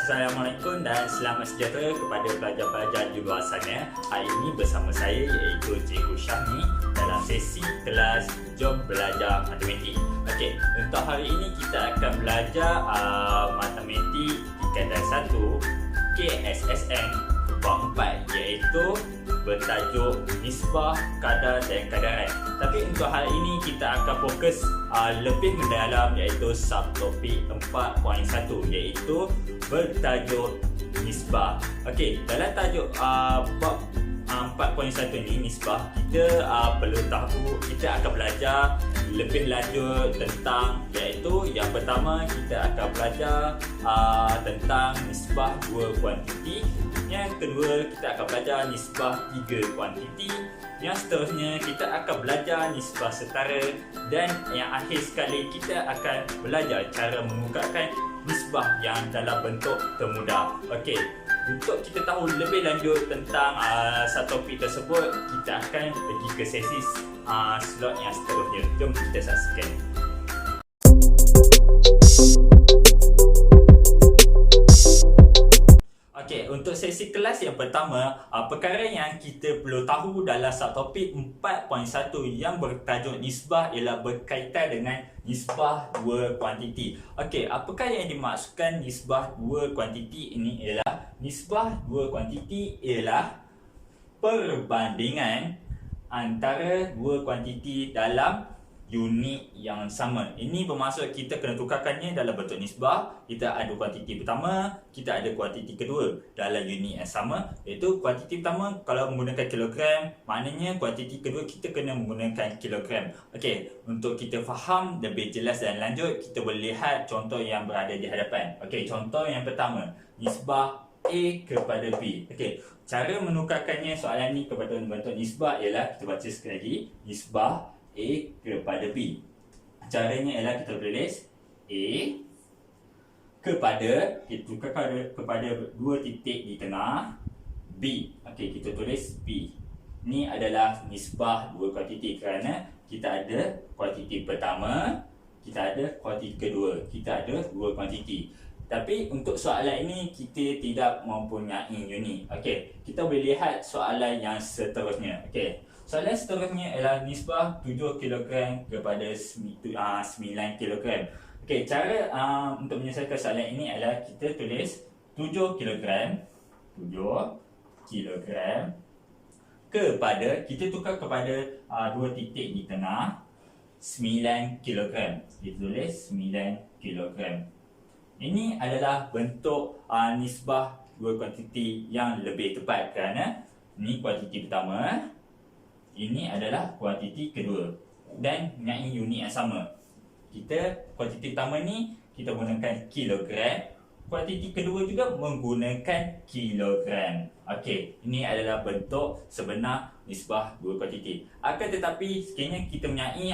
Assalamualaikum dan selamat sejahtera kepada pelajar-pelajar di luar sana. Hari ini bersama saya iaitu Cikgu Syahmi dalam sesi kelas Jom Belajar Matematik. Okey, untuk hari ini kita akan belajar matematik tingkatan 1 KSSM bab 4 iaitu bertajuk nisbah, kadar dan kadaran. Tapi untuk hari ini kita akan fokus lebih mendalam iaitu subtopik 4.1 iaitu bertajuk nisbah. Okey, dalam tajuk bab 4.1 ni nisbah, kita perlu tahu, kita akan belajar lebih lanjut tentang iaitu yang pertama kita akan belajar tentang nisbah dua kuantiti. Yang kedua kita akan belajar nisbah tiga kuantiti. Yang seterusnya kita akan belajar nisbah setara. Dan yang akhir sekali kita akan belajar cara mengukarkan nisbah yang dalam bentuk termudah. Okey, untuk kita tahu lebih lanjut tentang satu topik tersebut, kita akan pergi ke sesi slot yang seterusnya. Jom kita saksikan. Okey, untuk sesi kelas yang pertama, perkara yang kita perlu tahu dalam subtopik 4.1 yang bertajuk nisbah ialah berkaitan dengan nisbah dua kuantiti. Okey, apakah yang dimaksudkan nisbah dua kuantiti ini ialah nisbah dua kuantiti ialah perbandingan antara dua kuantiti dalam unit yang sama. Ini bermaksud kita kena tukarkannya dalam bentuk nisbah. Kita ada kuantiti pertama, kita ada kuantiti kedua dalam unit yang sama. Iaitu kuantiti pertama kalau menggunakan kilogram, maknanya kuantiti kedua kita kena menggunakan kilogram. Okey, untuk kita faham lebih jelas dan lanjut, kita boleh lihat contoh yang berada di hadapan. Okey, contoh yang pertama, nisbah A kepada B. Okey, cara menukarkannya soalan ni kepada bentuk nisbah ialah kita baca sekali lagi, nisbah A kepada B. Caranya ialah kita tulis A kepada, kita tukar kepada dua titik di tengah, B. Okey, kita tulis B. Ni adalah nisbah dua kuantiti kerana kita ada kuantiti pertama, kita ada kuantiti kedua, kita ada dua kuantiti. Tapi untuk soalan ini kita tidak mempunyai unit. Okey, kita boleh lihat soalan yang seterusnya. Okey, soalan seterusnya ialah nisbah 7 kg kepada 9 kg. Okey, cara untuk menyelesaikan soalan ini adalah kita tulis 7 kg kepada, kita tukar kepada dua titik di tengah, 9 kg. Kita tulis 9 kg. Ini adalah bentuk nisbah dua kuantiti yang lebih tepat kerana ini kuantiti pertama, ini adalah kuantiti kedua dan mempunyai unit yang sama. Kita kuantiti pertama ni kita menggunakan kilogram, kuantiti kedua juga menggunakan kilogram. Okey, ini adalah bentuk sebenar nisbah dua kuantiti. Akan tetapi sekiranya kita mempunyai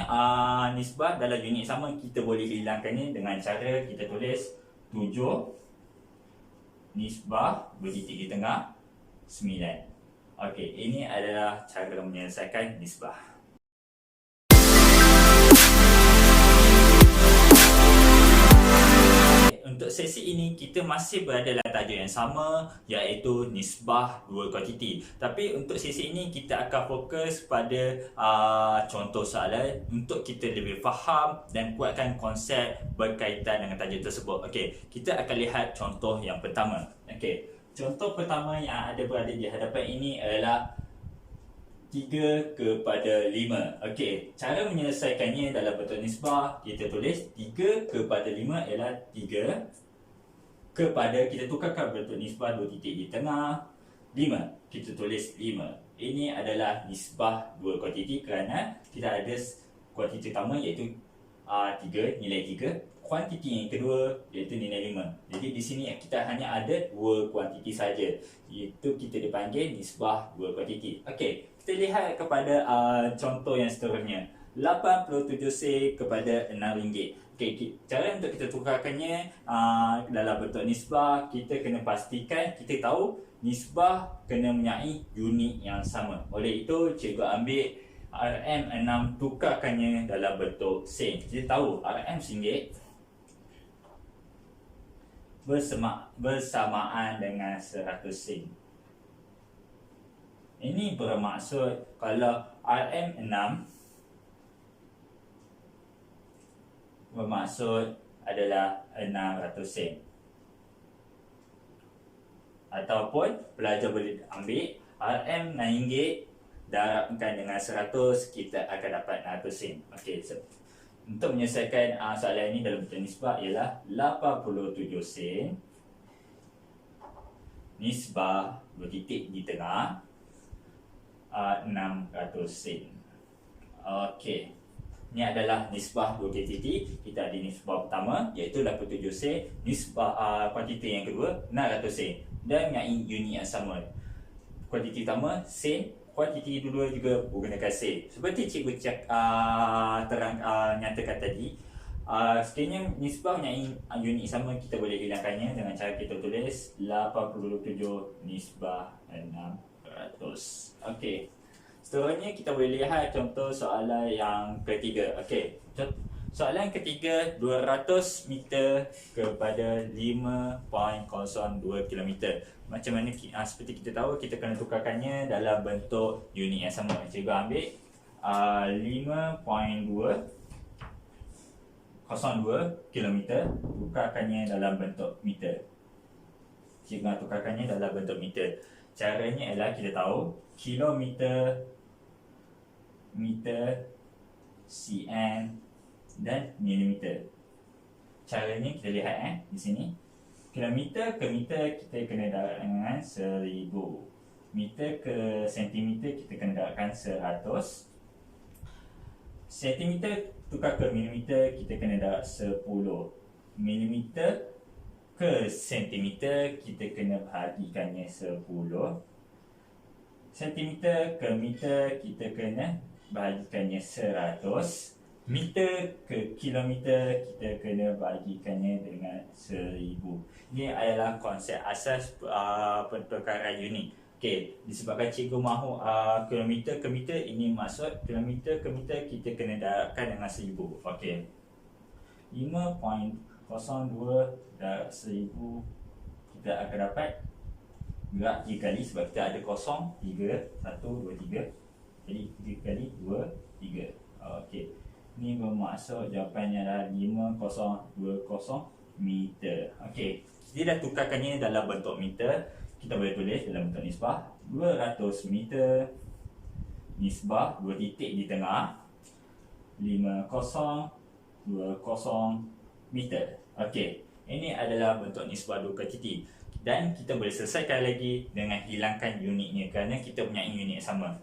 nisbah dalam unit sama, kita boleh hilangkannya dengan cara kita tulis 7 nisbah bertitik di tengah 9. Okey, ini adalah cara menyelesaikan nisbah. Untuk sesi ini kita masih berada dalam tajuk yang sama iaitu nisbah dua kuantiti. Tapi untuk sesi ini kita akan fokus pada contoh soalan untuk kita lebih faham dan kuatkan konsep berkaitan dengan tajuk tersebut. Okey, kita akan lihat contoh yang pertama. Okey, contoh pertama yang ada berada di hadapan ini adalah 3 kepada 5. Okey, cara menyelesaikannya dalam bentuk nisbah, kita tulis 3 kepada 5 ialah 3 kepada, kita tukarkan bentuk nisbah dua titik di tengah, 5. Kita tulis 5. Ini adalah nisbah dua kuantiti kerana kita ada kuantiti pertama iaitu 3, nilai 3. Kuantiti yang kedua iaitu nilai 5. Jadi di sini kita hanya ada dua kuantiti saja. Iaitu kita dipanggil nisbah dua kuantiti. Okey, kita lihat kepada contoh yang seterusnya. 87C kepada RM6. Okey, cara untuk kita tukarkannya dalam bentuk nisbah, kita kena pastikan kita tahu nisbah kena mempunyai unit yang sama. Oleh itu, cikgu ambil RM6 tukarkannya dalam bentuk sen. Kita tahu RM RM1 bersamaan dengan 100 sen. Ini bermaksud kalau RM6 bermaksud adalah 600 sen. Ataupun pelajar boleh ambil RM6 darabkan dengan 100, kita akan dapat 600 sen. Okey, untuk menyelesaikan soalan ini dalam bentuk nisbah ialah 87 sen nisbah bertitik di tengah 600 sen. Okey, ini adalah nisbah dua kuantiti. Kita ada nisbah pertama iaitu 87 sen, nisbah kuantiti yang kedua 600 sen, dan mempunyai unit yang sama. Kuantiti pertama sen, kuantiti kedua juga menggunakan sen. Seperti cikgu nyatakan tadi, sekiranya nisbah mempunyai unit sama, kita boleh hilangkannya dengan cara kita tulis 87 nisbah 600. Okey, seterusnya kita boleh lihat contoh soalan yang ketiga. Okey, soalan ketiga, 200 meter kepada 5.02 km. Macam mana, seperti kita tahu, kita kena tukarkannya dalam bentuk unit yang sama. Cikgu ambil 5.202 km, tukarkannya dalam bentuk meter. Cikgu tukarkannya dalam bentuk meter. Caranya ialah kita tahu kilometer, meter, cm dan milimeter. Caranya kita lihat di sini. Kilometer ke meter kita kena darab dengan 1000. Meter ke sentimeter kita kena darabkan 100. Sentimeter tukar ke milimeter kita kena darab 10. Milimeter ke sentimeter kita kena bahagikannya 10. Sentimeter ke meter kita kena bahagikannya 100. Meter ke kilometer kita kena bagikannya dengan 1000. Ini adalah konsep asas pertukaran unit. Okey, disebabkan cikgu mahu kilometer ke meter, ini maksud kilometer ke meter kita kena darabkan dengan 1000. Okey, 5.02 darab 1000, kita akan dapat gerak 3 kali sebab kita ada kosong. 3, 1, 2, 3. Jadi 3 kali 2, 3. Okey, ini bermaksud jawapannya adalah 5020 meter. Okey, kita dah tukarkannya dalam bentuk meter. Kita boleh tulis dalam bentuk nisbah 200 meter nisbah dua titik di tengah 5020 meter. Okey, ini adalah bentuk nisbah dua kuantiti. Dan kita boleh selesaikan lagi dengan hilangkan unitnya kerana kita punya unit yang sama.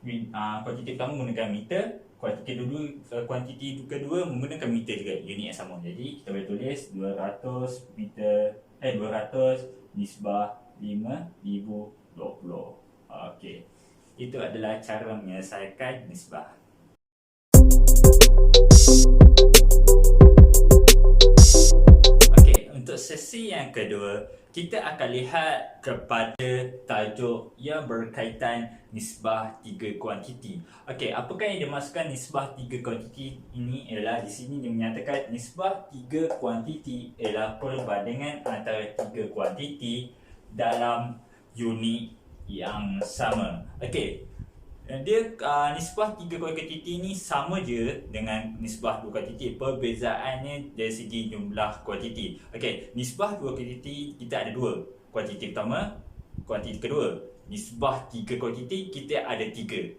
Kuantiti pertama menggunakan meter, kuantiti kedua menggunakan meter juga, unit yang sama. Jadi kita boleh tulis 200 meter 200 nisbah 5020. Okey, itu adalah cara menyelesaikan nisbah. Okey, untuk sesi yang kedua, kita akan lihat kepada tajuk yang berkaitan nisbah tiga kuantiti. Okey, apakah yang dimaksudkan nisbah tiga kuantiti ini? Ialah di sini dia menyatakan nisbah tiga kuantiti ialah perbandingan antara tiga kuantiti dalam unit yang sama. Okey, dia nisbah tiga kuantiti ni sama je dengan nisbah dua kuantiti. Perbezaannya dari segi jumlah kuantiti. Okey, nisbah dua kuantiti kita ada dua. Kuantiti pertama, kuantiti kedua. Nisbah tiga kuantiti kita ada tiga.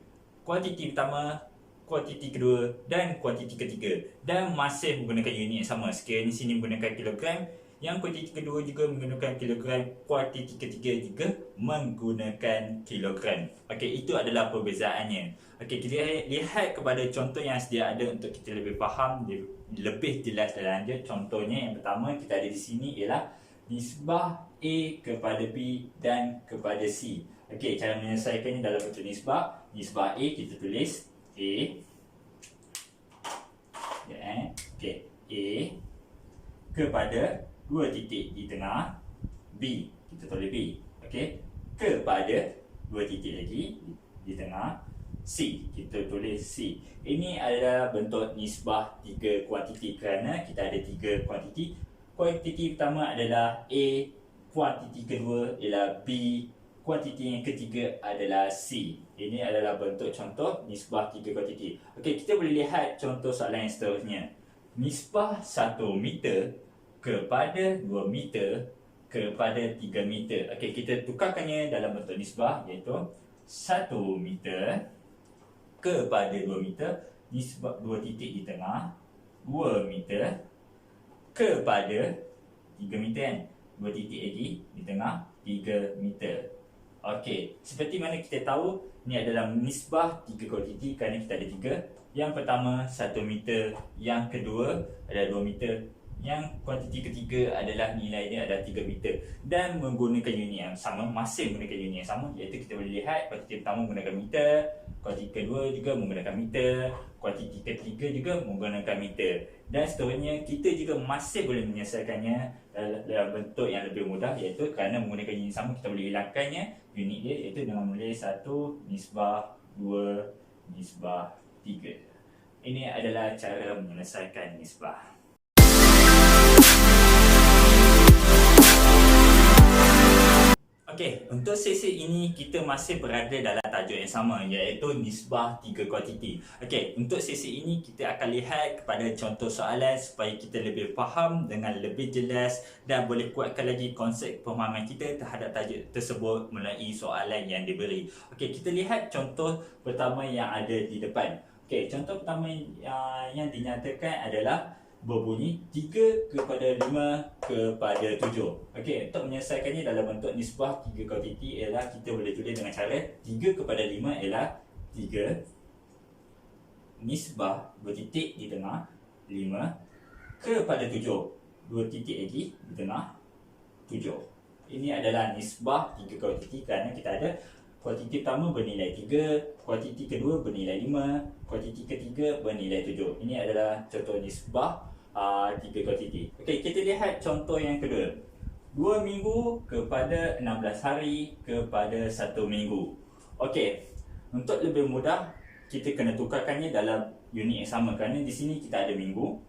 Kuantiti pertama, kuantiti kedua dan kuantiti ketiga. Dan masih menggunakan unit yang sama. Sekiranya sini menggunakan kilogram, yang kuantiti kedua juga menggunakan kilogram, kuantiti ketiga juga menggunakan kilogram. Okey, itu adalah perbezaannya. Okey, kita lihat kepada contoh yang sedia ada untuk kita lebih faham, lebih jelas dan lanjut. Contohnya yang pertama kita ada di sini ialah nisbah A kepada B dan kepada C. Okey, cara menyelesaikannya dalam bentuk nisbah. Nisbah A kita tulis A. Okey, A kepada dua titik di tengah B, kita tulis B. Okey, kepada dua titik lagi di tengah C, kita tulis C. Ini adalah bentuk nisbah tiga kuantiti kerana kita ada tiga kuantiti. kuantiti pertama adalah A, kuantiti kedua adalah B, kuantiti yang ketiga adalah C. Ini adalah bentuk contoh nisbah 3 kuantiti. Okey, kita boleh lihat contoh soalan yang seterusnya. Nisbah 1 meter kepada 2 meter kepada 3 meter. Okey, kita tukarkannya dalam bentuk nisbah, iaitu 1 meter kepada 2 meter, nisbah 2 titik di tengah, 2 meter kepada 3 meter kan? 2 titik lagi di tengah, 3 meter. Okey, seperti mana kita tahu, ni adalah nisbah 3 kuantiti kerana kita ada 3. Yang pertama 1 meter, yang kedua adalah 2 meter, yang kuantiti ketiga adalah nilainya adalah 3 meter. Dan menggunakan unit yang sama, masih menggunakan unit yang sama, iaitu kita boleh lihat kuantiti pertama menggunakan meter, kuantiti kedua juga menggunakan meter, kuantiti ketiga juga menggunakan meter. Dan seterusnya, kita juga masih boleh menyelesaikannya dalam bentuk yang lebih mudah, iaitu kerana menggunakan unit sama, kita boleh hilangkannya unit dia, iaitu dengan menulis 1 nisbah 2 nisbah 3. Ini adalah cara menyelesaikan nisbah. Okey, untuk sesi ini kita masih berada dalam tajuk yang sama, iaitu nisbah 3 kuantiti. Okey, untuk sesi ini kita akan lihat kepada contoh soalan supaya kita lebih faham dengan lebih jelas dan boleh kuatkan lagi konsep pemahaman kita terhadap tajuk tersebut melalui soalan yang diberi. Okey, kita lihat contoh pertama yang ada di depan. Okey, contoh pertama yang dinyatakan adalah berbunyi 3 kepada 5 kepada 7. Okey, untuk menyelesaikannya dalam bentuk nisbah 3 kuantiti ialah kita boleh tulis dengan cara 3 kepada 5 ialah 3 nisbah 2 titik di tengah 5 kepada 7. 2 titik lagi di tengah 7. Ini adalah nisbah 3 kuantiti kerana kita ada kuantiti pertama bernilai 3, kuantiti kedua bernilai 5, kuantiti ketiga bernilai 7. Ini adalah contoh nisbah 3 kuantiti. Okey, kita lihat contoh yang kedua. 2 minggu kepada 16 hari kepada 1 minggu. Okey, untuk lebih mudah, kita kena tukarkannya dalam unit yang sama kerana di sini kita ada minggu,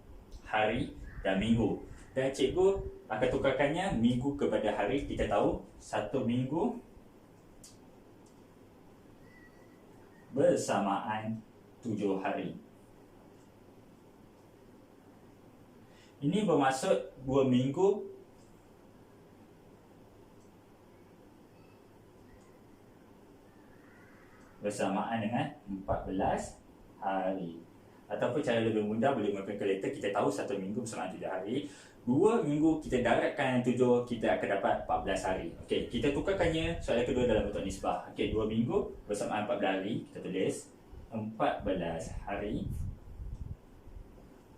hari dan minggu. Dan cikgu akan tukarkannya minggu kepada hari. Kita tahu 1 minggu bersamaan 7 hari. Ini bermaksud 2 minggu bersamaan dengan 14 hari. Ataupun cara lebih mudah boleh menggunakan kalkulator, kita tahu 1 minggu bersamaan 7 hari. 2 minggu kita daratkan 7, kita akan dapat 14 hari. Okey, kita tukarkannya soalan kedua dalam bentuk nisbah. Okey, 2 minggu bersamaan 14 hari, kita tulis 14 hari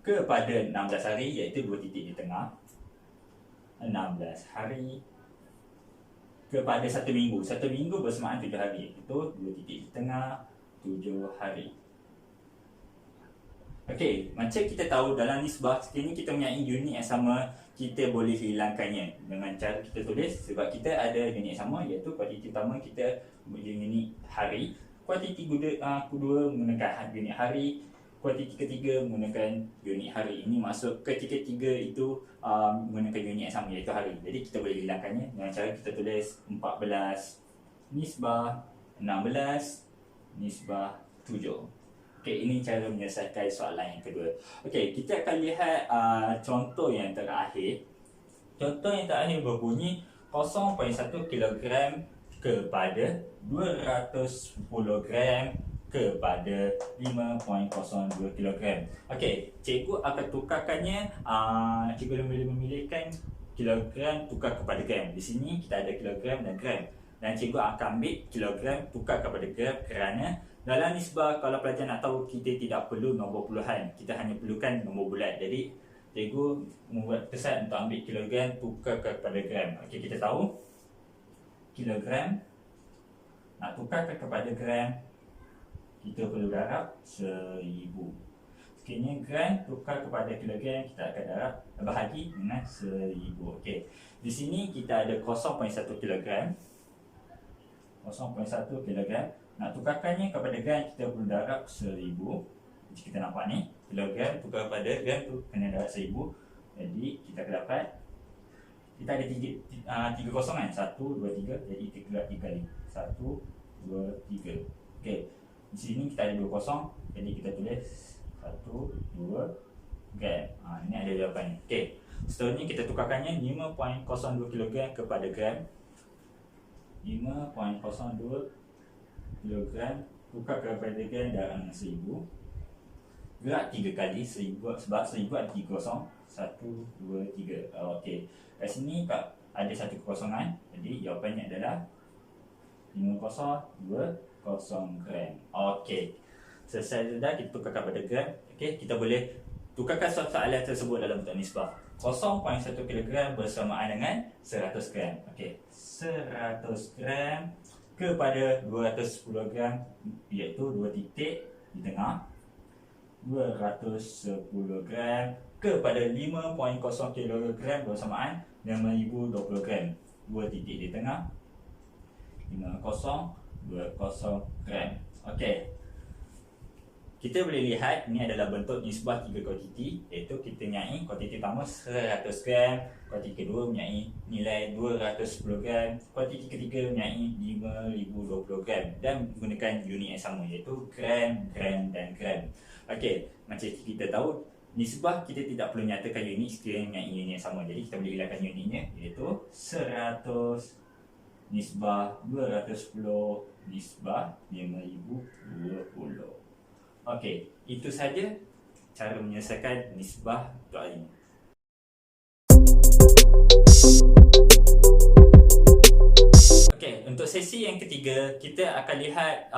kepada 16 hari, iaitu 2 titik di tengah, 16 hari kepada 1 minggu. 1 minggu bersamaan 7 hari, itu 2 titik di tengah, 7 hari. Okey, macam kita tahu dalam nisbah sekini kita mempunyai unit yang sama, kita boleh hilangkannya dengan cara kita tulis, sebab kita ada unit yang sama, iaitu kuantiti pertama kita unit hari, kuantiti kedua menggunakan unit hari, kuantiti ketiga menggunakan unit hari. Ini maksud ketiga-tiga itu menggunakan unit yang sama, iaitu hari. Jadi kita boleh hilangkannya dengan cara kita tulis 14 nisbah 16 nisbah 7. Okey, ini cara menyelesaikan soalan yang kedua. Okey, kita akan lihat contoh yang terakhir. Contoh yang terakhir berbunyi 0.1 kilogram kepada 210 gram kepada 5.02 kilogram. Okey, cikgu akan tukarkannya, cikgu boleh memilihkan kilogram tukar kepada gram. Di sini kita ada kilogram dan gram. Dan cikgu akan ambil kilogram tukar kepada gram kerana dalam nisbah kalau pelajar nak tahu, kita tidak perlu nombor puluhan, kita hanya perlukan nombor bulat. Jadi cikgu membuat kesan untuk ambil kilogram tukar kepada gram. Okey, kita tahu kilogram nak tukarkan kepada gram, kita perlu darab 1000. Sekiranya gram tukar kepada kilogram, kita akan darab bahagi dengan 1000. Okey, di sini kita ada 0.1 kilogram. 0.1 kilogram. Nak tukarkannya kepada gram, kita perlu darab 1000. Jadi kita nampak ni, kilogram tukar kepada gram tu kena darab 1000. Jadi kita akan dapat kita ada tiga kosongan. 1, 2, 3. Jadi kita gerak 3 kali. 1, 2, 3. Okey. Di sini kita ada 2 kosong. Jadi kita tulis 1, 2 gram. Ini ada jawapan. Okey. Seterusnya kita tukarkannya 5.02 kg kepada gram. 5.02 kg tukar kepada gram dalam 1000. Gerak 3 kali 1000 sebab 1000 ada 3 kosong. 1, 2, 3. Okey. Kat sini ada satu kekosongan. Jadi jawapannya adalah 5.02 gram. Okey. Selesai sudah, kita tukarkan pada gram. Okey, kita boleh tukarkan soalan tersebut dalam bentuk nisbah. 0.1 kg bersamaan dengan 100 gram. Okey. 100 gram kepada 210 gram, iaitu 2 titik di tengah. 210 gram kepada 5.0 kg bersamaan 5020 gram. 2 titik di tengah. 5020 gram. Okey. Kita boleh lihat ini adalah bentuk nisbah 3 kuantiti, iaitu kita nyai kuantiti pertama 100 gram, kuantiti kedua mempunyai nilai 210 gram, kuantiti ketiga mempunyai 5020 gram dan menggunakan unit yang sama, iaitu gram, gram dan gram. Okey, macam kita tahu nisbah kita tidak perlu nyatakan unit sekiranya mempunyai unit yang sama. Jadi kita boleh hilangkan unitnya, iaitu 100 nisbah 210 nisbah 5020. Okey, itu saja cara menyelesaikan nisbah untuk hari ini. Okey, untuk sesi yang ketiga, kita akan lihat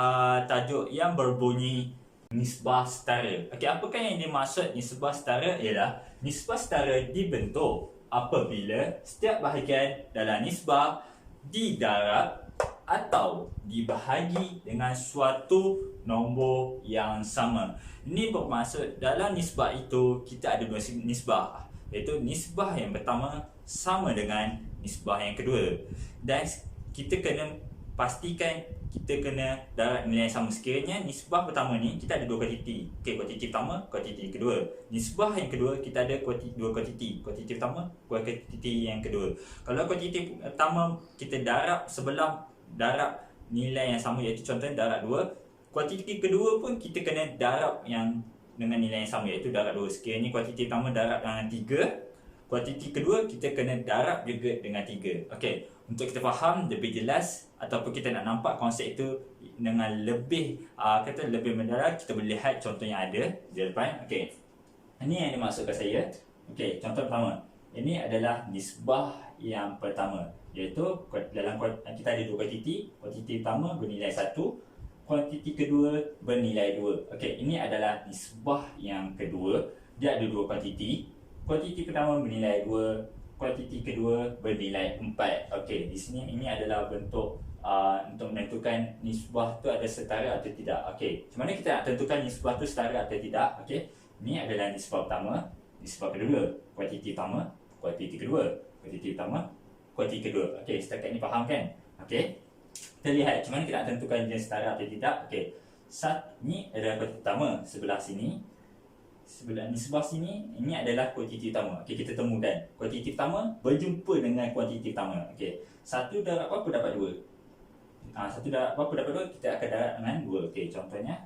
tajuk yang berbunyi nisbah setara. Okey, apakah yang dimaksud nisbah setara? Ialah nisbah setara dibentuk apabila setiap bahagian dalam nisbah didarab atau dibahagi dengan suatu nombor yang sama. Ini bermaksud dalam nisbah itu kita ada dua nisbah, iaitu nisbah yang pertama sama dengan nisbah yang kedua. Dan kita kena pastikan kita kena darab nilai yang sama. Sekiranya nisbah pertama ni kita ada dua kuantiti. Okey, kuantiti pertama, kuantiti kedua. Nisbah yang kedua kita ada dua kuantiti. Kuantiti pertama, kuantiti yang kedua. Kalau kuantiti pertama kita darab sebelah darab nilai yang sama, iaitu contohnya darab 2. Kuantiti kedua pun kita kena darab yang dengan nilai yang sama, iaitu darab 2. Sekiranya kuantiti pertama darab dengan 3, kuantiti kedua kita kena darab juga dengan 3. Okey, untuk kita faham lebih jelas ataupun kita nak nampak konsep itu dengan lebih lebih mendalam, kita boleh lihat contoh yang ada di depan. Okey. Ini yang dimaksudkan saya. Okey, contoh pertama. Ini adalah nisbah yang pertama, iaitu dalam kita ada dua kuantiti. Kuantiti pertama bernilai 1, kuantiti kedua bernilai 2. Okey, ini adalah nisbah yang kedua. Dia ada dua kuantiti. Kuantiti pertama bernilai 2, kuantiti kedua bernilai 4. Okey, di sini ini adalah bentuk untuk menentukan nisbah tu ada setara atau tidak. Okey, macam mana kita nak tentukan nisbah tu setara atau tidak? Okey, ini adalah nisbah pertama, nisbah kedua, kuantiti pertama, kuantiti kedua, kuantiti pertama, kuantiti kedua. Okey, setakat ni faham kan? Okey, kita lihat macam mana kita nak tentukan dia setara atau tidak. Okey, ni adalah kuantiti pertama, sebelah sini. Sebelah nisbah sini, ini adalah kuantiti pertama. Okey, kita temukan kuantiti pertama berjumpa dengan kuantiti pertama. Okey, 1 darab apa dapat 2? 1 darab apa dapat 2? Kita akan darab dengan 2. Okey, contohnya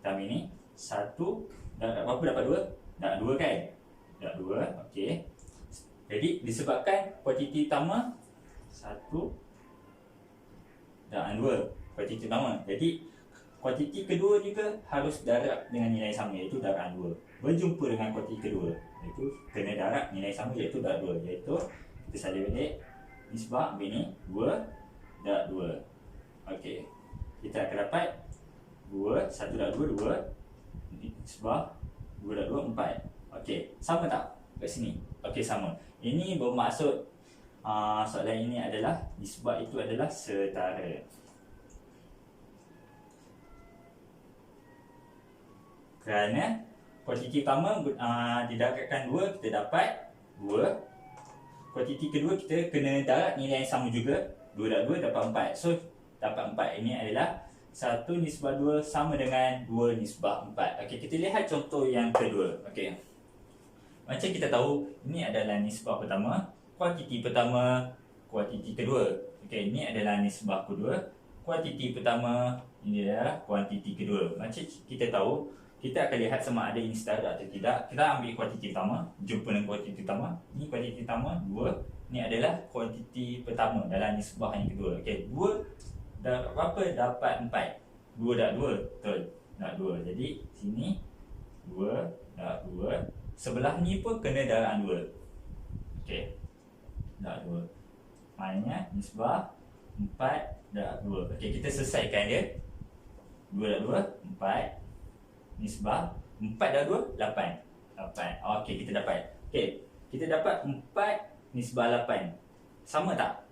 dalam ini 1 darab apa dapat 2? Darab 2 kan? Darab 2. Okey. Jadi disebabkan kuantiti pertama 1 darab 2, kuantiti pertama. Jadi kuantiti kedua juga harus darab dengan nilai sama, iaitu darab 2. Berjumpa dengan kuantiti kedua, iaitu kena darab nilai sama, iaitu darab 2. Iaitu kita salin balik nisbah ambil ni 2 darab 2. Okey, kita akan dapat 2, 1 darab 2, 2. Nisbah 2 darab 2, 4. Okey, sama tak kat sini? Okey, sama. Ini bermaksud soalan ini adalah nisbah itu adalah setara. Kerana kuantiti pertama didarabkan 2, kita dapat 2. Kuantiti kedua kita kena darab nilai yang sama juga, 2 darab 2 dapat 4. So dapat 4. Ini adalah 1 nisbah 2 sama dengan 2 nisbah 4. Okey, kita lihat contoh yang kedua. Okey, macam kita tahu ini adalah nisbah pertama, kuantiti pertama, kuantiti kedua. Okey, ini adalah nisbah kedua. Kuantiti pertama, ini adalah kuantiti kedua. Macam kita tahu, kita akan lihat sama ada ini setara atau tidak. Kita ambil kuantiti pertama, jumpa dengan kuantiti pertama. Ini kuantiti pertama, 2. Ini adalah kuantiti pertama dalam nisbah yang kedua. Okey, 2 berapa dapat 4? 2 dah 2, betul. Dah 2. Jadi sini 2 dah 2. Sebelah ni pun kena darab 2. Okey. Dah 2. Maknanya nisbah 4 dah 2. Okey, kita selesaikan dia. 2 dah 2, 4. Nisbah 4 dah 2, 8. 8. Okey, kita dapat. Okey, kita dapat 4 nisbah 8. Sama tak?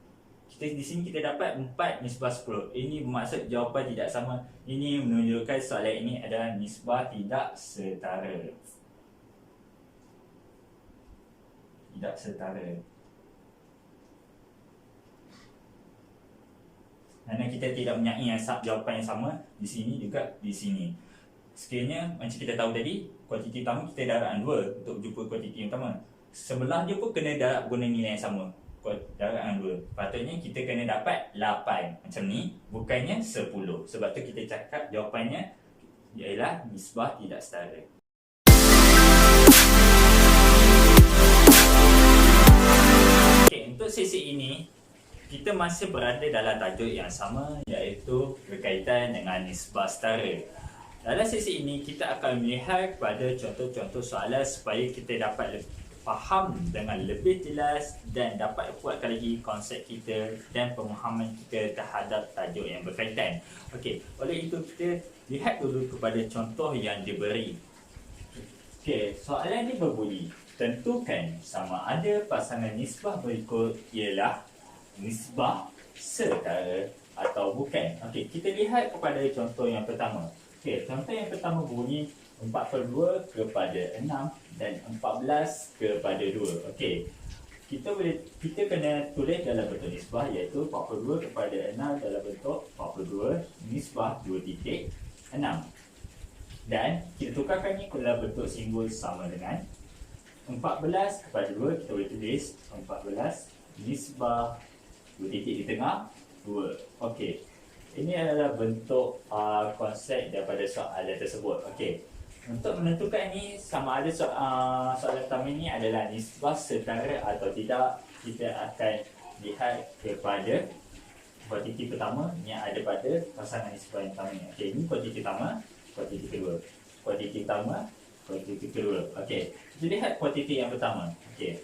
Di sini kita dapat 4 nisbah 10. Ini bermaksud jawapan tidak sama. Ini menunjukkan soalan ini adalah nisbah tidak setara. Tidak setara. Kerana kita tidak mempunyai jawapan yang sama di sini juga di sini. Sekiranya macam kita tahu tadi, kuantiti pertama kita darab 2 untuk jumpa kuantiti yang pertama. Sebelah dia pun kena darab guna nilai yang sama. Darab 2. Patutnya kita kena dapat 8 macam ni, bukannya 10. Sebab tu kita cakap jawapannya ialah nisbah tidak setara. Okey, untuk sesi ini kita masih berada dalam tajuk yang sama, iaitu berkaitan dengan nisbah setara. Dalam sesi ini kita akan melihat pada contoh-contoh soalan supaya kita dapat faham dengan lebih jelas dan dapat kuatkan lagi konsep kita dan pemahaman kita terhadap tajuk yang berkaitan. Okey, oleh itu kita lihat dulu kepada contoh yang diberi. Okey, soalan ini berbunyi, tentukan sama ada pasangan nisbah berikut ialah nisbah setara atau bukan. Okey, kita lihat kepada contoh yang pertama. Okey, contoh yang pertama bunyi 4/2 kepada 6 dan 14 kepada 2. Okey. Kita kena tulis dalam bentuk nisbah, iaitu 4/2 kepada 6 dalam bentuk 4/2 nisbah 2.6. Dan kita tukarkannya ke dalam bentuk simbol sama dengan 14 kepada 2, kita boleh tulis 14 nisbah 2 titik di tengah 2. Okey. Ini adalah bentuk konsep daripada soalan tersebut. Okey. Untuk menentukan ni sama ada soalan pertama ini adalah nisbah setara atau tidak, kita akan lihat kepada kuantiti pertama yang ada pada pasangan nisbah yang pertama. Okey, ini kuantiti pertama, kuantiti kedua. Kuantiti pertama, kuantiti kedua. Okey, kita lihat kuantiti yang pertama. Okey.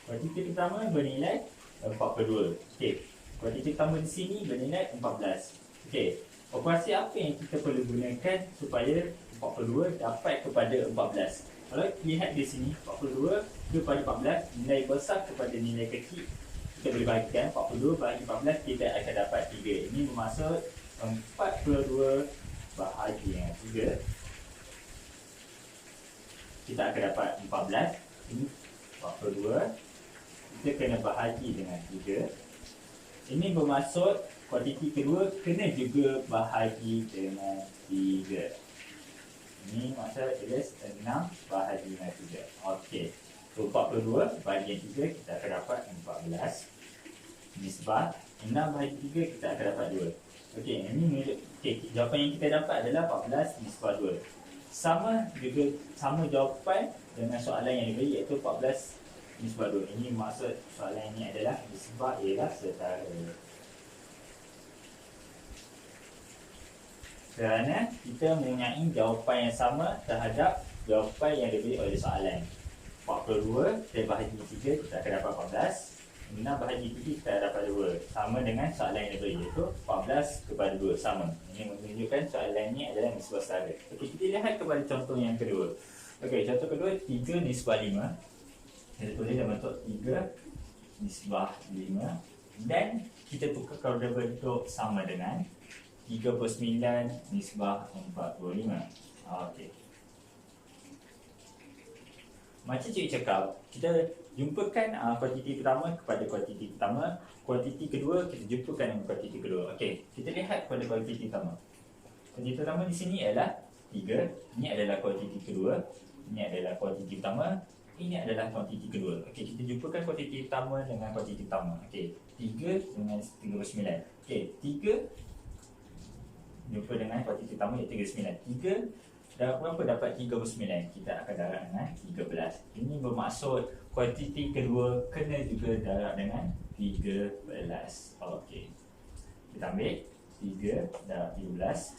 Kuantiti pertama bernilai 4/2. Okey. Kuantiti pertama di sini bernilai 14. Okey. Operasi apa yang kita perlu gunakan supaya 4/2 dapat kepada 14? Kalau lihat di sini 4/2 kepada 14, nilai besar kepada nilai kecil kita boleh bahagikan. 4/2 bahagi 14 kita akan dapat 3. Ini bermaksud 4/2 bahagi dengan 3, kita akan dapat 14. Ini 4/2 kita kena bahagi dengan 3. Ini bermaksud kuantiti kedua kena juga bahagi dengan 3. Ini maksud tulis 6 bahagi dengan 3. Okey. So 42 bahagi 3 kita akan dapat 14. Nisbah 6 bahagi 3 kita akan dapat 2. Okey, ini jawapan yang kita dapat adalah 14 nisbah 2. Sama jawapan dengan soalan yang diberi, iaitu 14 nisbah 2. Ini maksud soalan ini adalah nisbah ialah setara. Kerana kita mempunyai jawapan yang sama terhadap jawapan yang diberi oleh soalan. 42 kita bahagi 3 kita akan dapat 14. 6 bahagi 3 kita dapat 2. Sama dengan soalan yang diberi, iaitu 14 kepada 2. Sama. Ini menunjukkan soalan ini adalah nisbah setara. Okey, kita lihat kepada contoh yang kedua. Okey, contoh kedua 3 nisbah 5. Kita tulis dalam bentuk 3 nisbah 5. Dan kita tukar kepada bentuk sama dengan 39 nisbah 45. Okey. Macam cikgu cakap, kita jumpakan kuantiti pertama kepada kuantiti pertama, kuantiti kedua kita jumpakan dengan kuantiti kedua. Okey, kita lihat pada kuantiti pertama. Kuantiti pertama di sini ialah 3, ini adalah kuantiti kedua, ini adalah kuantiti pertama, Ini adalah kuantiti kedua. Okey, kita jumpakan kuantiti pertama dengan kuantiti pertama. Okey, 3 dengan 39. Okey, 3 jumpa dengan kuantiti pertama iaitu 39. 3 darab berapa dapat 39? Kita akan darab dengan 13. Ini bermaksud kuantiti kedua kena juga darab dengan 13. Okey. Kita ambil 3 darab 13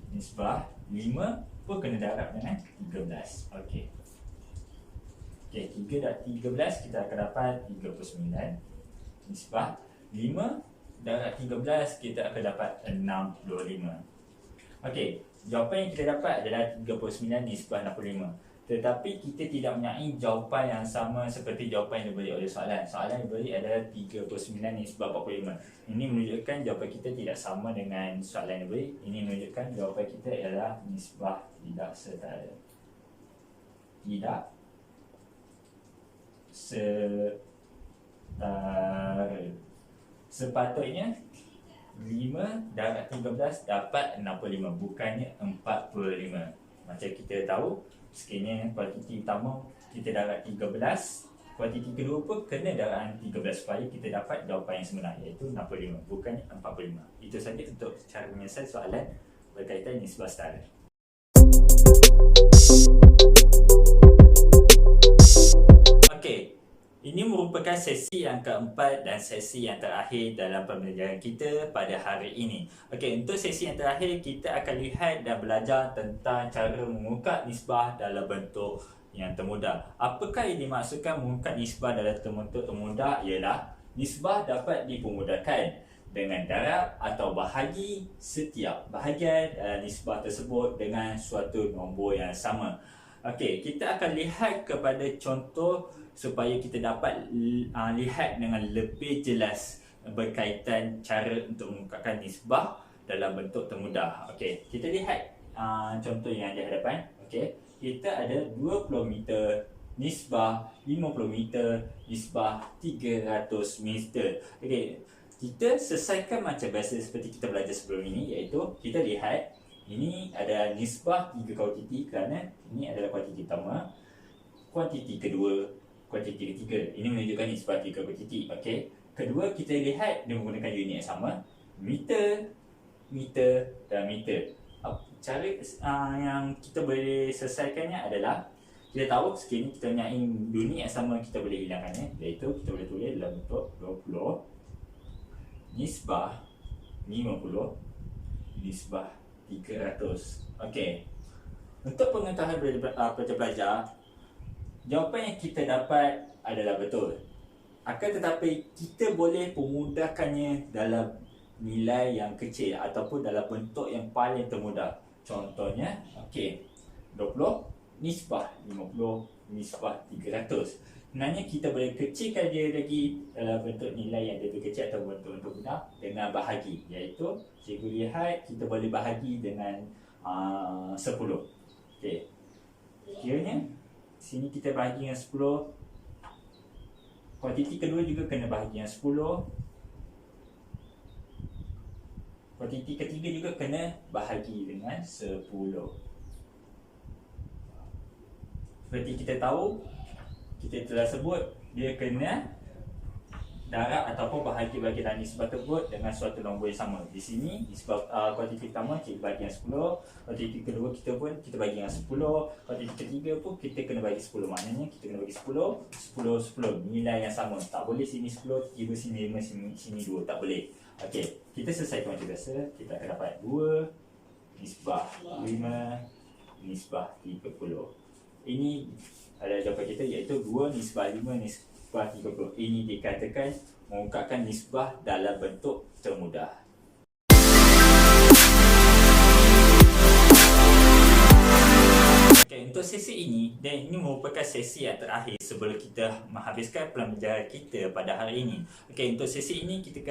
nisbah 5 pun kena darab dengan 13. Okey. Okey, 3 darab 13 kita akan dapat 39 nisbah 5 darab 13 kita akan dapat 65. Okey, jawapan yang kita dapat adalah 39 nisbah 65. Tetapi kita tidak mempunyai jawapan yang sama seperti jawapan yang diberi oleh soalan. Soalan yang diberi adalah 39 nisbah 45. Ini menunjukkan jawapan kita tidak sama dengan soalan yang diberi. Ini menunjukkan jawapan kita adalah nisbah tidak setara. Tidak setara. Sepatutnya 5 darab 13 dapat 65, bukannya 45. Macam kita tahu, sekiranya kuantiti pertama kita darab 13, kuantiti kedua pun kena darab 13 supaya kita dapat jawapan yang sebenar, iaitu 65, bukannya 45. Itu saja untuk cara menyelesaikan soalan berkaitan nisbah setara. Okey, ini merupakan sesi yang keempat dan sesi yang terakhir dalam pembelajaran kita pada hari ini. Okey, untuk sesi yang terakhir kita akan lihat dan belajar tentang cara mengungkap nisbah dalam bentuk yang termudah. Apakah yang dimaksudkan mengungkap nisbah dalam bentuk termudah? Ialah nisbah dapat dipermudahkan dengan darab atau bahagi setiap bahagian nisbah tersebut dengan suatu nombor yang sama. Okey, kita akan lihat kepada contoh supaya kita dapat lihat dengan lebih jelas berkaitan cara untuk mengungkapkan nisbah dalam bentuk termudah. Okey, kita lihat contoh yang di hadapan. Okey, kita ada 20 meter nisbah 50 meter nisbah 300 meter. Okey, kita selesaikan macam biasa seperti kita belajar sebelum ini, iaitu kita lihat ini ada nisbah 3 kuantiti kerana ini adalah kuantiti pertama, kuantiti kedua, kuantiti ketiga. Ini menunjukkan nisbah 3 kuantiti. Okey. Kedua, kita lihat dia menggunakan unit yang sama, meter, meter dan meter. Cara yang kita boleh selesaikannya adalah kita tahu sekiranya kita mempunyai unit yang sama, kita boleh hilangkannya, iaitu kita boleh tulis dalam bentuk 20 nisbah 50 nisbah 300. Okey. Untuk pengetahuan pelajar-pelajar, jawapan yang kita dapat adalah betul. Akan tetapi kita boleh memudahkannya dalam nilai yang kecil ataupun dalam bentuk yang paling termudah. Contohnya, okey, 20 nisbah 50 nisbah 300. Sebenarnya kita boleh kecilkan dia lagi dalam bentuk nilai yang lebih kecil atau bentuk mudah dengan bahagi, iaitu cikgu lihat kita boleh bahagi dengan 10. Okey. Kiranya sini kita bahagi dengan 10. Kuantiti kedua juga kena bahagi dengan 10. Kuantiti ketiga juga kena bahagi dengan 10. Seperti kita tahu, kita telah sebut dia kena darab ataupun bahagi dalam nisbah tersebut dengan suatu nombor yang sama. Di sini nisbah kuantiti pertama kita bagi dengan 10, kuantiti kedua kita pun kita bagi dengan 10, kuantiti ketiga pun kita kena bagi 10. Maknanya kita kena bagi 10, 10, 10, nilai yang sama. Tak boleh sini 10, tiba sini 5, sini 2, tak boleh. Okey, kita selesaikan macam biasa. Kita akan dapat 2 nisbah 5 nisbah 30. Ini adalah jawapan kita, iaitu 2 nisbah 5 nisbah 30. Ini dikatakan mengungkapkan nisbah dalam bentuk termudah. Okay, untuk sesi ini, dan ini merupakan sesi yang terakhir sebelum kita menghabiskan pembelajaran kita pada hari ini. Okay, untuk sesi ini kita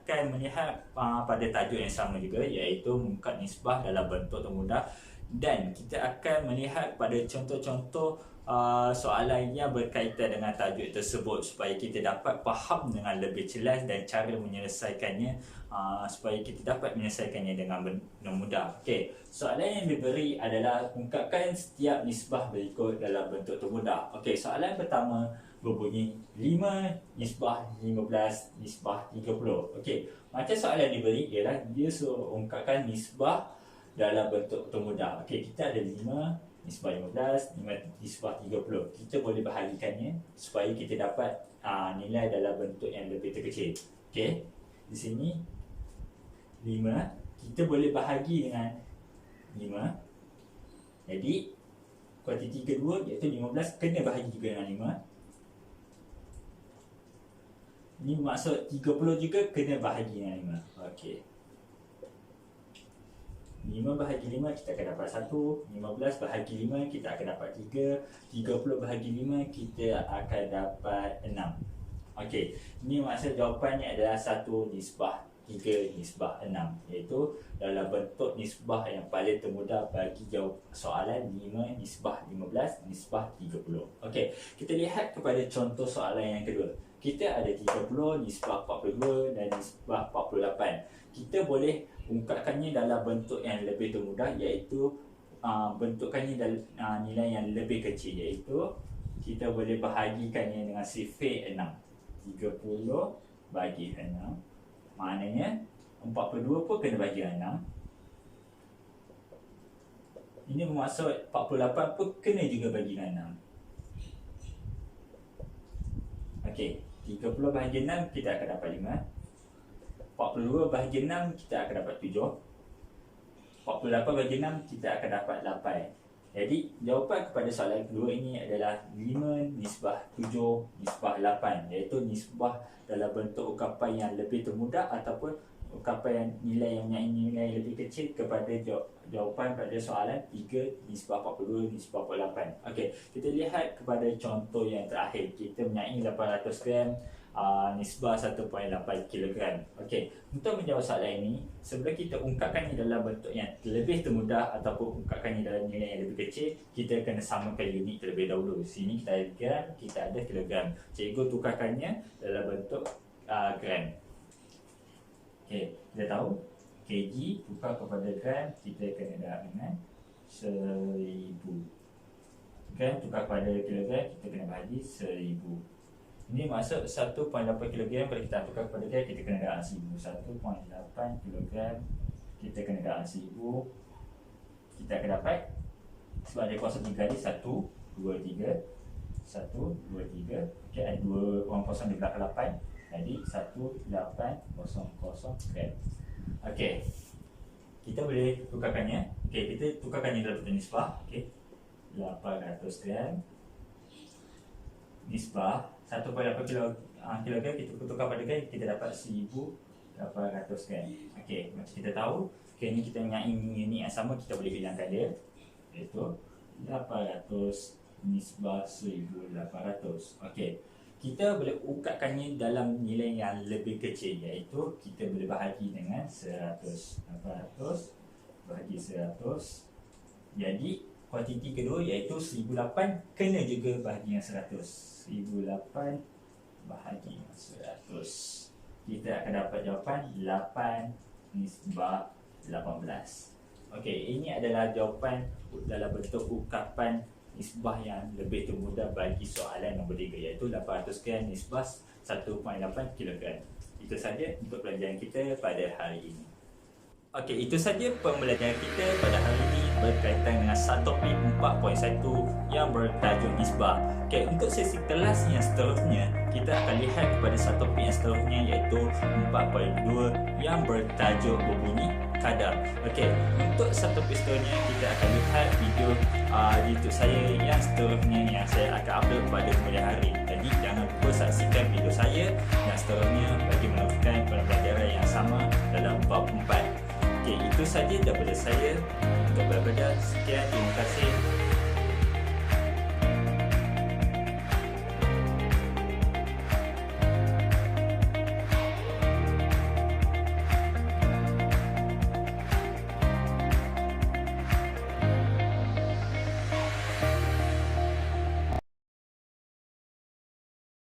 akan melihat pada tajuk yang sama juga, iaitu mengungkap nisbah dalam bentuk termudah. Dan kita akan melihat pada contoh-contoh soalan yang berkaitan dengan tajuk tersebut supaya kita dapat faham dengan lebih jelas dan cara menyelesaikannya, supaya kita dapat menyelesaikannya dengan mudah. Okey, soalan yang diberi adalah ungkapkan setiap nisbah berikut dalam bentuk termudah. Okey, soalan pertama berbunyi 5 nisbah 15 nisbah 30. Okey, macam soalan diberi ialah dia suruh ungkapkan nisbah dalam bentuk termudah. Okey, kita ada 5 nisbah 15, 5 nisbah 30. Kita boleh bahagikannya supaya kita dapat nilai dalam bentuk yang lebih terkecil. Okey, di sini 5 kita boleh bahagi dengan 5. Jadi kuantiti kedua iaitu 15 kena bahagi juga dengan 5. Ini maksud 30 juga kena bahagi dengan 5. Okey, 5 bahagi 5 kita akan dapat 1. 15 bahagi 5 kita akan dapat 3. 30 bahagi 5 kita akan dapat 6. Okey, ini maksud jawapannya adalah 1 nisbah 3 nisbah 6, iaitu dalam bentuk nisbah yang paling termudah bagi jawab soalan 5 nisbah 15 nisbah 30. Okey, kita lihat kepada contoh soalan yang kedua. Kita ada 30 nisbah 42 dan nisbah 48. Kita boleh ungkapkannya dalam bentuk yang lebih termudah, iaitu bentukannya dalam nilai yang lebih kecil, iaitu kita boleh bahagikannya dengan sifar 6. 30 bagi 6, maknanya 42 pun kena bagi 6. Ini bermaksud 48 pun kena juga bagi 6. Okey, 30 bahagi 6 kita akan dapat 5. 42 bahagi 6 kita akan dapat 7. 48 bahagi 6 kita akan dapat 8. Jadi jawapan kepada soalan kedua ini adalah 5 nisbah 7 nisbah 8, iaitu nisbah dalam bentuk ungkapan yang lebih termudah ataupun ungkapan yang nilai nilai lebih kecil kepada jawapan pada soalan 3 nisbah 42 nisbah 48. Okey, kita lihat kepada contoh yang terakhir. Kita mempunyai 800 gram nisbah 1.8 kg. Okey, untuk menjawab soalan ini, sebelum kita ungkapkannya dalam bentuk yang lebih termudah ataupun ungkapkannya dalam nilai yang lebih kecil, kita kena samakan unit terlebih dahulu. Sini kita ada gram, kita ada kilogram. Cikgu tukarkannya dalam bentuk gram. Okey, kita tahu kg tukar kepada gram, kita kena darab dengan 1000. Gram tukar kepada kilogram, kita kena bahagi 1000. Ini maksud 1.8 kg kalau kita tukar kepada gram, kita kena darab 1000. 1.8 kg kita kena darab 1000. Kita akan dapat, sebab ada kuasa 3 tadi, 1, 2, 3. 1, 2, 3. Okey, ada 2 orang kosong di belakang 8. Jadi 1800 gram. Okey, kita boleh tukarkannya. Okey, kita tukarkannya dalam bentuk nisbah. Okey, 800 gram nisbah 1.8 kilogram kita tukar pada gram, kita dapat 1800 gram. Okey, macam kita tahu, okey, ini kita mempunyai unit yang sama, kita boleh hilangkan dia, iaitu 800 nisbah 1800. Okey, kita boleh ungkapkannya dalam nilai yang lebih kecil, iaitu kita boleh bahagi dengan 100. 800 bahagi 100. Jadi kuantiti kedua iaitu 1008 kena juga bahagi dengan 100. 1008 bahagi dengan 100. Kita akan dapat jawapan 8 nisbah 18. Okey, ini adalah jawapan dalam bentuk ungkapan nisbah yang lebih termudah bagi soalan nombor 3, iaitu 800 gram nisbah 1.8 kg. Itu saja untuk pelajaran kita pada hari ini. Okey, itu saja pembelajaran kita pada hari ini berkaitan dengan subtopik 4.1 yang bertajuk nisbah. Okey, untuk sesi kelas yang seterusnya, kita akan lihat kepada subtopik yang seterusnya, iaitu 4.2 yang bertajuk berbunyi kadar. Okey, untuk subtopik seterusnya kita akan lihat video YouTube saya yang seterusnya yang saya akan upload pada kemudian hari. Jadi jangan lupa saksikan video saya yang seterusnya bagi melakukan pembelajaran yang sama dalam bab 4. Okey, itu saja daripada saya. Untuk berbeda, sekian, terima kasih.